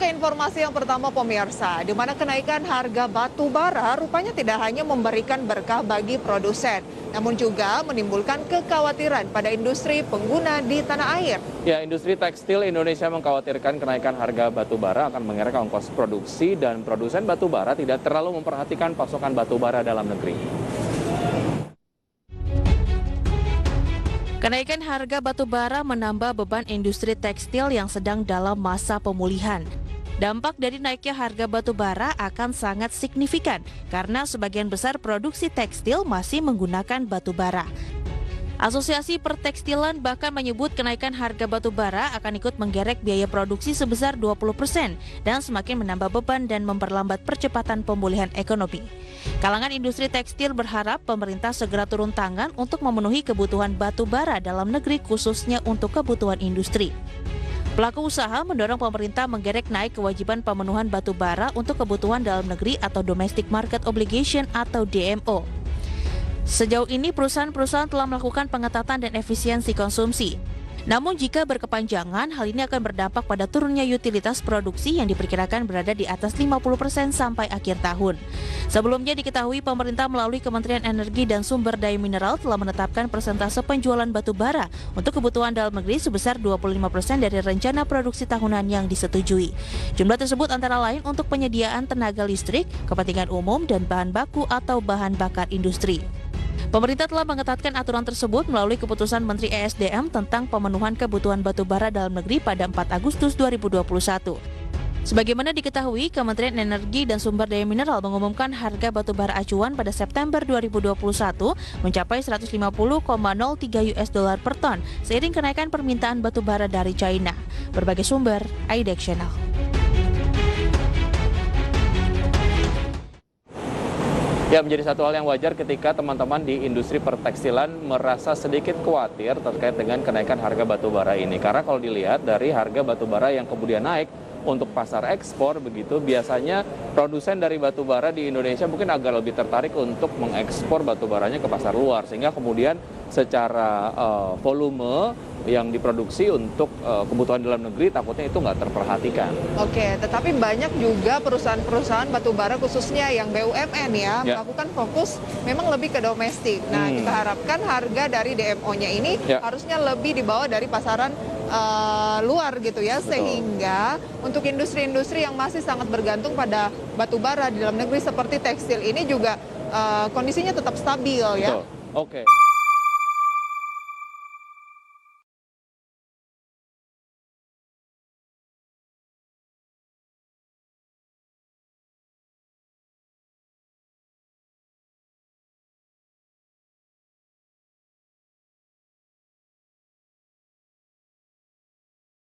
ke informasi yang pertama pemirsa, di mana kenaikan harga batu bara rupanya tidak hanya memberikan berkah bagi produsen, namun juga menimbulkan kekhawatiran pada industri pengguna di tanah air. Ya, industri tekstil Indonesia mengkhawatirkan kenaikan harga batu bara akan mengerek ongkos produksi dan produsen batu bara tidak terlalu memperhatikan pasokan batu bara dalam negeri. Kenaikan harga batu bara menambah beban industri tekstil yang sedang dalam masa pemulihan. Dampak dari naiknya harga batu bara akan sangat signifikan karena sebagian besar produksi tekstil masih menggunakan batu bara. Asosiasi Pertekstilan bahkan menyebut kenaikan harga batu bara akan ikut menggerek biaya produksi sebesar 20% dan semakin menambah beban dan memperlambat percepatan pemulihan ekonomi. Kalangan industri tekstil berharap pemerintah segera turun tangan untuk memenuhi kebutuhan batu bara dalam negeri khususnya untuk kebutuhan industri. Pelaku usaha mendorong pemerintah menggerek naik kewajiban pemenuhan batu bara untuk kebutuhan dalam negeri atau Domestic Market Obligation atau DMO. Sejauh ini perusahaan-perusahaan telah melakukan pengetatan dan efisiensi konsumsi. Namun jika berkepanjangan, hal ini akan berdampak pada turunnya utilitas produksi yang diperkirakan berada di atas 50% sampai akhir tahun. Sebelumnya diketahui pemerintah melalui Kementerian Energi dan Sumber Daya Mineral telah menetapkan persentase penjualan batu bara untuk kebutuhan dalam negeri sebesar 25% dari rencana produksi tahunan yang disetujui. Jumlah tersebut antara lain untuk penyediaan tenaga listrik, kepentingan umum, dan bahan baku atau bahan bakar industri. Pemerintah telah mengetatkan aturan tersebut melalui keputusan Menteri ESDM tentang pemenuhan kebutuhan batu bara dalam negeri pada 4 Agustus 2021. Sebagaimana diketahui, Kementerian Energi dan Sumber Daya Mineral mengumumkan harga batu bara acuan pada September 2021 mencapai 150,03 US dollar per ton seiring kenaikan permintaan batu bara dari China. Berbagai sumber, IDEX Channel. Ya, menjadi satu hal yang wajar ketika teman-teman di industri pertekstilan merasa sedikit khawatir terkait dengan kenaikan harga batu bara ini. Karena kalau dilihat dari harga batu bara yang kemudian naik untuk pasar ekspor begitu, biasanya produsen dari batu bara di Indonesia mungkin agak lebih tertarik untuk mengekspor batu baranya ke pasar luar. Sehingga kemudian secara volume yang diproduksi untuk kebutuhan dalam negeri takutnya itu nggak terperhatikan. Oke, tetapi banyak juga perusahaan-perusahaan batu bara khususnya yang BUMN ya melakukan fokus memang lebih ke domestik. Nah, kita harapkan harga dari DMO-nya ini harusnya lebih dibawa dari pasaran luar gitu ya. Betul. Sehingga untuk industri-industri yang masih sangat bergantung pada batu bara di dalam negeri seperti tekstil ini juga kondisinya tetap stabil ya. Betul. Oke.